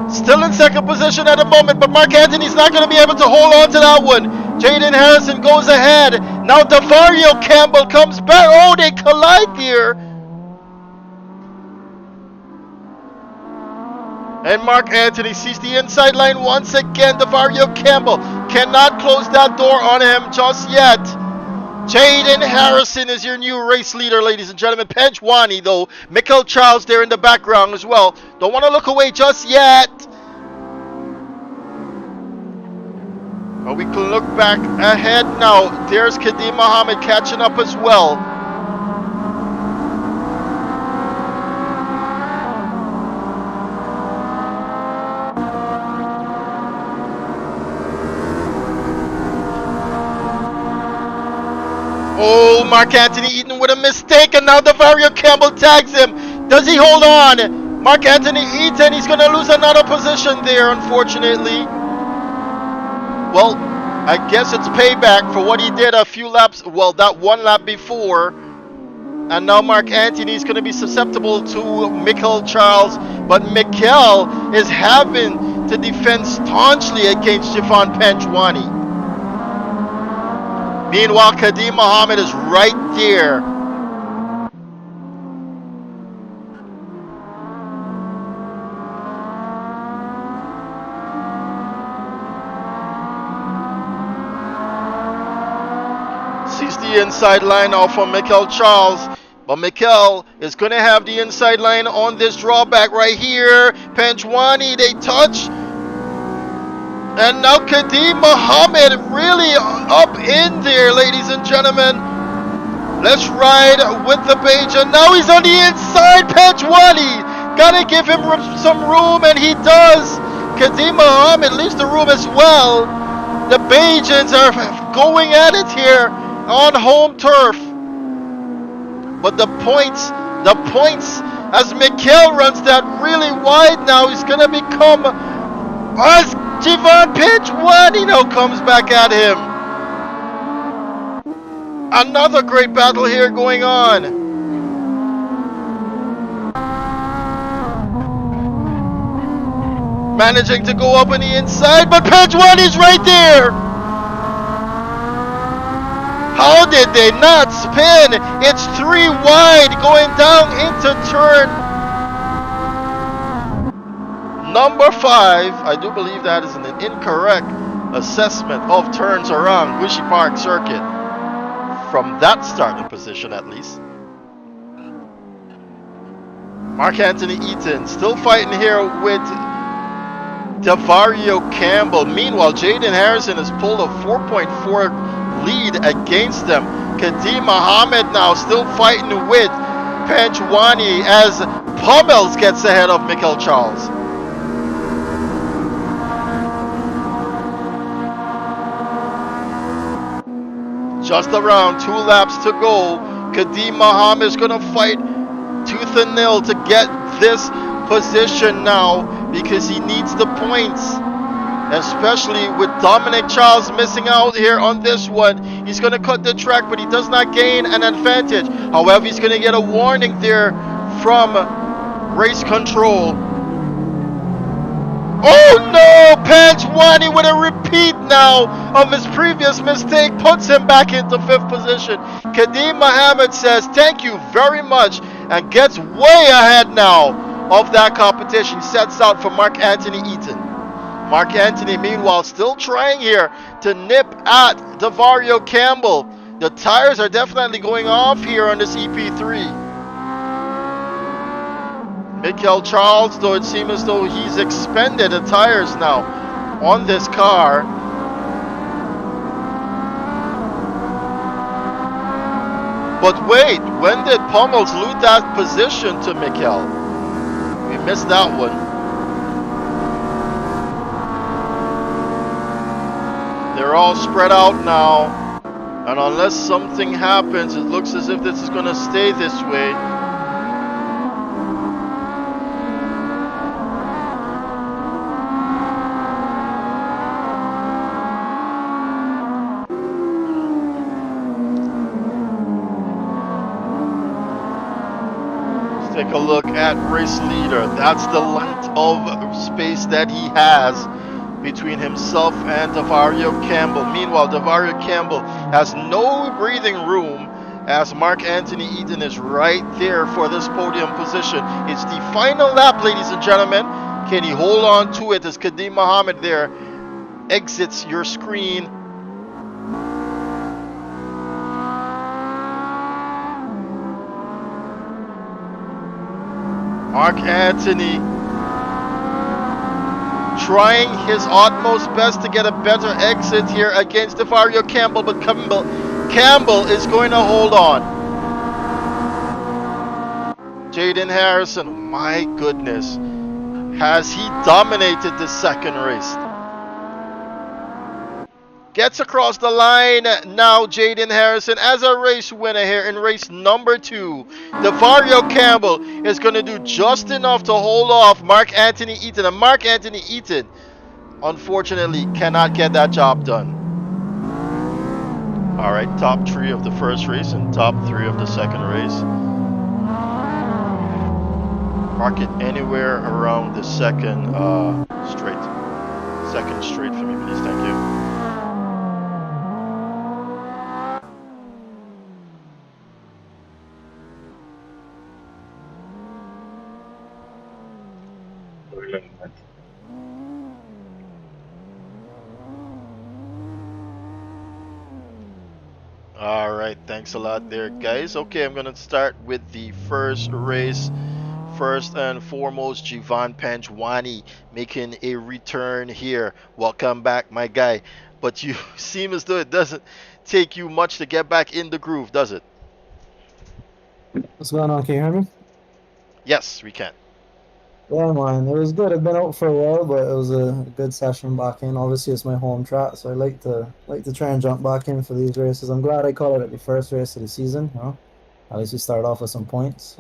still in second position at the moment, but Mark Anthony's not going to be able to hold on to that one. Jaden Harrison goes ahead. Now Davario Campbell comes back. Oh, they collide here. And Mark Anthony sees the inside line once again. Davario Campbell cannot close that door on him just yet. Jaden Harrison is your new race leader, ladies and gentlemen. Penchwani, though. Michael Charles there in the background as well. Don't want to look away just yet. But we can look back ahead now. There's Kadeem Muhammad catching up as well. Oh, Mark Anthony Eaton with a mistake, and now Davario Campbell tags him. Does he hold on? Mark Anthony Eaton, he's going to lose another position there, unfortunately. Well, I guess it's payback for what he did a few laps, well, that one lap before. And now Mark Anthony is going to be susceptible to Michael Charles, but Michael is having to defend staunchly against Javon Penchwani. Meanwhile, Kadeem Muhammad is right there. Sees the inside line now from Michael Charles. But Michael is going to have the inside line on this drawback right here. Penchwani, they touch. And now Kadeem Muhammad really up in there, ladies and gentlemen. Let's ride with the page. And now he's on the inside. Penchwani, gotta give him some room, and he does. Kadeem Muhammad leaves the room as well. The Bajans are going at it here on home turf. But the points, as Mikel runs that really wide now, he's gonna become as Javon Penchwani now comes back at him. Another great battle here going on. Managing to go up on the inside, but Penchwani's right there. How did they not spin? It's 3 wide going down into turn number 5. I do believe that is an incorrect assessment of turns around Bushy Park Circuit from that starting position, at least. Mark Anthony Eaton still fighting here with Davario Campbell. Meanwhile, Jaden Harrison has pulled a 4.4 lead against them. Kadeem Muhammad now still fighting with Penchwani as Pummels gets ahead of Michael Charles. Just around 2 laps to go. Kadeem Muhammad is going to fight tooth and nail to get this position now because he needs the points. Especially with Dominic Charles missing out here on this one. He's going to cut the track, but he does not gain an advantage. However, he's going to get a warning there from race control. Oh no! Panjwani with a repeat now of his previous mistake puts him back into fifth position. Kadeem Mohammed says thank you very much and gets way ahead now of that competition. He sets out for Mark Anthony Eaton. Mark Anthony, meanwhile, still trying here to nip at Davario Campbell. The tires are definitely going off here on this EP3. Mikel Charles, though, it seems as though he's expended the tires now on this car. But wait, when did Pummels lose that position to Mikel? We missed that one. They're all spread out now, and unless something happens, it looks as if this is going to stay this way. Take a look at race leader. That's the length of space that he has between himself and Davario Campbell. Meanwhile, Davario Campbell has no breathing room as Mark Anthony Eaton is right there for this podium position. It's the final lap, ladies and gentlemen. Can he hold on to it as Kadeem Mohammed there exits your screen? Mark Anthony trying his utmost best to get a better exit here against Davario Campbell, but Campbell is going to hold on. Jaden Harrison, my goodness, has he dominated this second race? Gets across the line now, Jaden Harrison as a race winner here in race number 2. Davario Campbell is going to do just enough to hold off Mark Anthony Eaton. And Mark Anthony Eaton, unfortunately, cannot get that job done. All right, top 3 of the first race and top 3 of the second race. Mark it anywhere around the second straight. Second straight for me, please. Thank you. All right, thanks a lot there, guys. Okay, I'm gonna start with the first race. First and foremost, Jivan Panjwani making a return here. Welcome back, my guy. But you seem as though it doesn't take you much to get back in the groove, does it? What's going on? Can you hear me? Yes, we can. Yeah, man, it was good. I've been out for a while, but it was a good session back in. Obviously, it's my home track, so I like to try and jump back in for these races. I'm glad I caught it at the first race of the season. You know, at least we started off with some points.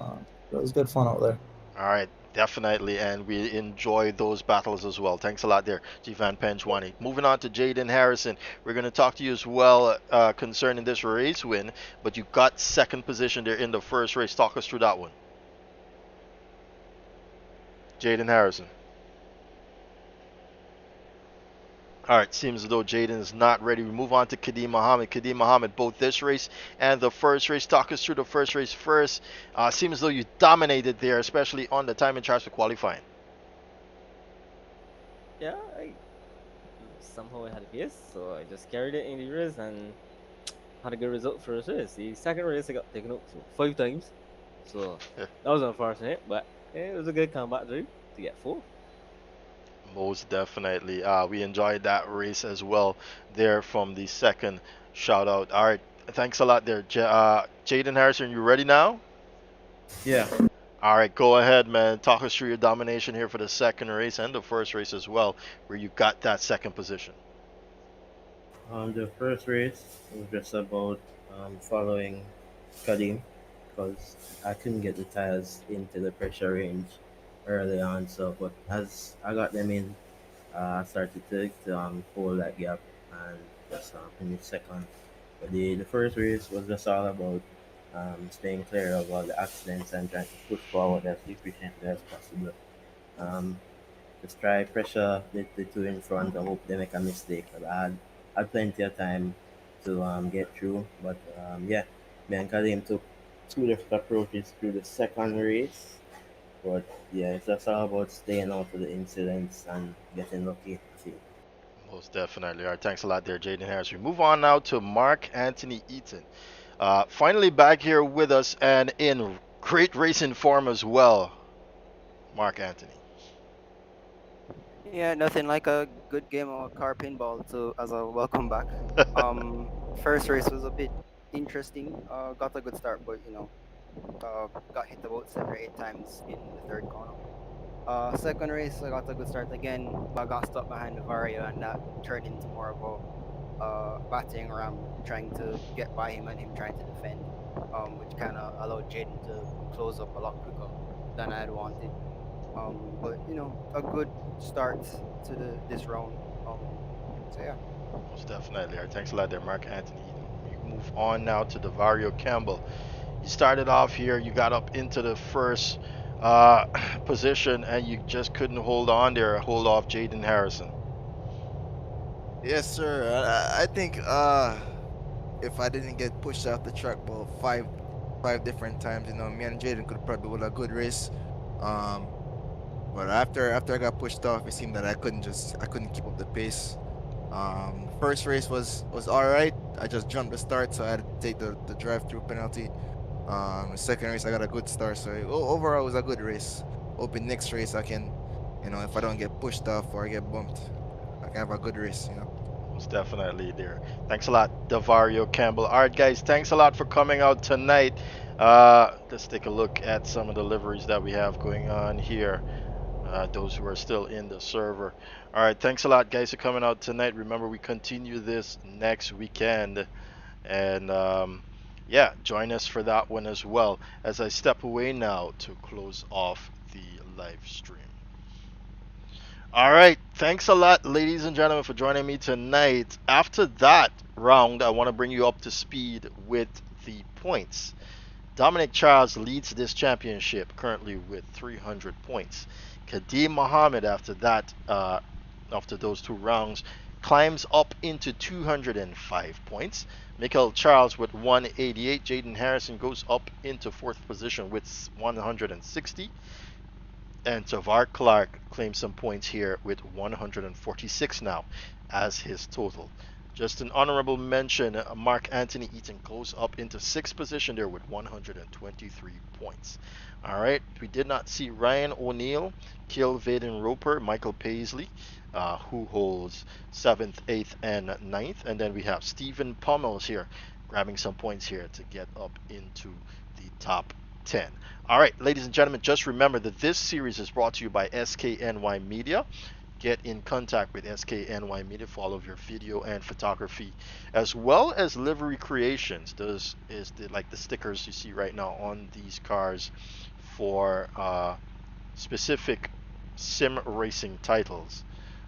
It was good fun out there. All right, definitely, and we enjoy those battles as well. Thanks a lot there, Jivan Panjwani. Moving on to Jaden Harrison. We're going to talk to you as well concerning this race win, but you got second position there in the first race. Talk us through that one. Jaden Harrison. All right, seems as though Jaden is not ready. We move on to Kadeem Mohammed. Kadeem Mohammed, both this race and the first race. Talk us through the first race first. Seems as though you dominated there, especially on the time and charge for qualifying. Yeah, somehow I had a pace, so I just carried it in the race and had a good result for the race. The second race I got taken out 5 times, so that was unfortunate, but it was a good comeback through to get 4. Most definitely. We enjoyed that race as well there from the second shout out. All right, thanks a lot there. Jaden Harrison, you ready now? Yeah. All right, go ahead, man. Talk us through your domination here for the second race and the first race as well, where you got that second position. The first race was just about following Kadim because I couldn't get the tires into the pressure range early on. So, but as I got them in, I started to hold that gap and just finish second. But the first race was just all about staying clear of all the accidents and trying to push forward as efficiently as possible. Um, just try pressure the two in front and hope they make a mistake. But I had plenty of time to get through. But yeah, me and Kalim took two different approaches through the second race. But yeah, it's just all about staying out of the incidents and getting lucky. See. Most definitely. All right, thanks a lot there, Jaden Harris. We move on now to Mark Anthony Eaton. Finally back here with us and in great racing form as well, Mark Anthony. Yeah, nothing like a good game of car pinball to as a welcome back. First race was a bit interesting. Got a good start, but got hit about 7 or 8 times in the third corner. Second race, I got a good start again, but I got stuck behind the Vario, and that turned into more of a batting ram, trying to get by him and him trying to defend, which kind of allowed Jaden to close up a lot quicker than I had wanted. But a good start to this round. So yeah. Most definitely. All right, thanks a lot there, Mark Anthony Eaton. We move on now to Davario Campbell. You started off here, you got up into the first position, and you just couldn't hold on there, hold off Jaden Harrison. Yes, sir. I think if I didn't get pushed off the track about five different times, me and Jaden could probably win a good race. But after I got pushed off, it seemed that I couldn't keep up the pace. First race was all right. I just jumped the start, so I had to take the drive-through penalty. The second race I got a good start, so overall it was a good race. Hoping next race I can, if I don't get pushed off or I get bumped, I can have a good race. Most definitely there. Thanks a lot, Davario Campbell. All right, guys, thanks a lot for coming out tonight. Let's take a look at some of the liveries that we have going on here. Those who are still in the server. All right, thanks a lot, guys, for coming out tonight. Remember, we continue this next weekend, and yeah, join us for that one as well. As I step away now to close off the live stream. All right, thanks a lot, ladies and gentlemen, for joining me tonight. After that round, I want to bring you up to speed with the points. Dominic Charles leads this championship currently with 300 points. Kadeem Mohammed, after that, after those two rounds, climbs up into 205 points. Michael Charles with 188. Jaden Harrison goes up into fourth position with 160. And Tavar Clark claims some points here with 146 now as his total. Just an honorable mention, Mark Anthony Eaton goes up into sixth position there with 123 points. All right, we did not see Ryan O'Neill, Kill Vaden Roper, Michael Paisley, who holds 7th, 8th, and 9th. And then we have Stephen Pummels here, grabbing some points here to get up into the top 10. All right, ladies and gentlemen, just remember that this series is brought to you by SKNY Media. Get in contact with SKNY Media for all of your video and photography, as well as livery creations. Those is like the stickers you see right now on these cars for specific sim racing titles.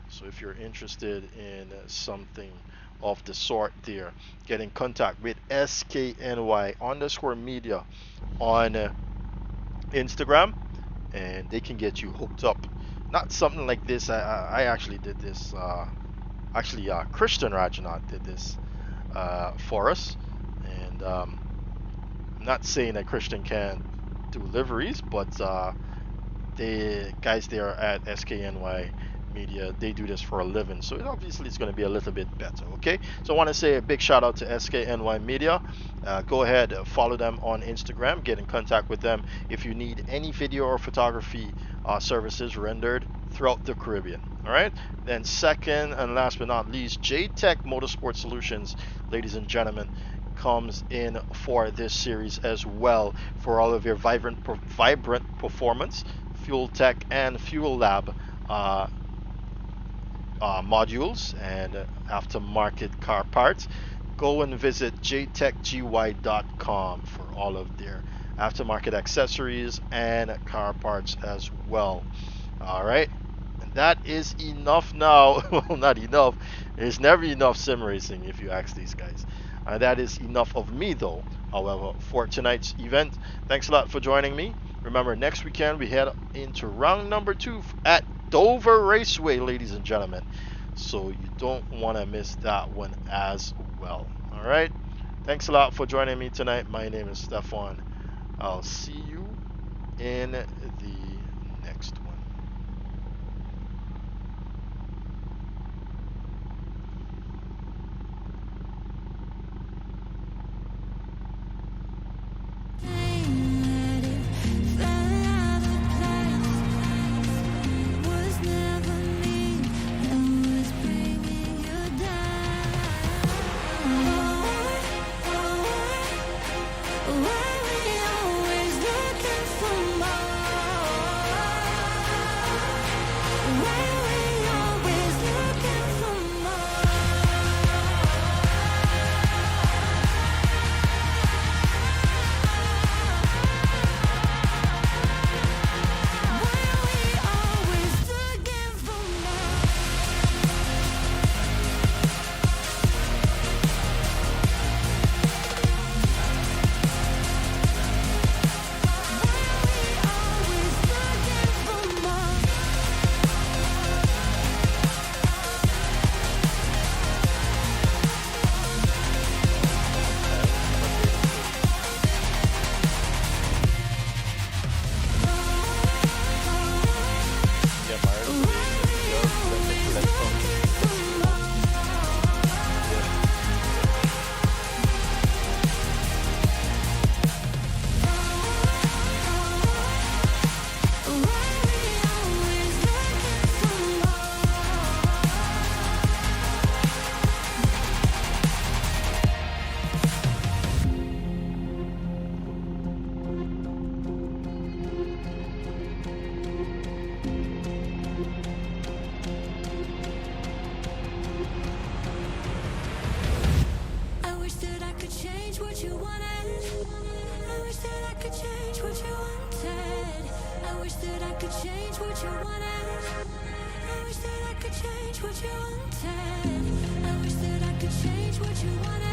So if you're interested in something of the sort there, get in contact with SKNY_media on Instagram, and they can get you hooked up. Not something like this. I actually did this. Christian Rajanath did this for us, and I'm not saying that Christian can't do liveries, but the guys there at SKNY Media, they do this for a living, so obviously it's going to be a little bit better. Okay, so I want to say a big shout out to SKNY Media. Go ahead, follow them on Instagram, get in contact with them if you need any video or photography services rendered throughout the Caribbean. All right, then second and last but not least, J-Tech Motorsport Solutions, ladies and gentlemen, comes in for this series as well for all of your vibrant performance, fuel tech, and fuel lab modules and aftermarket car parts. Go and visit jtechgy.com for all of their aftermarket accessories and car parts as well. All right, and that is enough now. Well, not enough. There's never enough sim racing if you ask these guys. That is enough of me though, however, for tonight's event. Thanks a lot for joining me. Remember, next weekend we head into round number 2 at Dover Raceway, ladies and gentlemen. So you don't want to miss that one as well. All right. Thanks a lot for joining me tonight. My name is Stefan. I'll see you in the next one. Change what you wanted. I wish that I could change what you wanted. I wish that I could change what you wanted.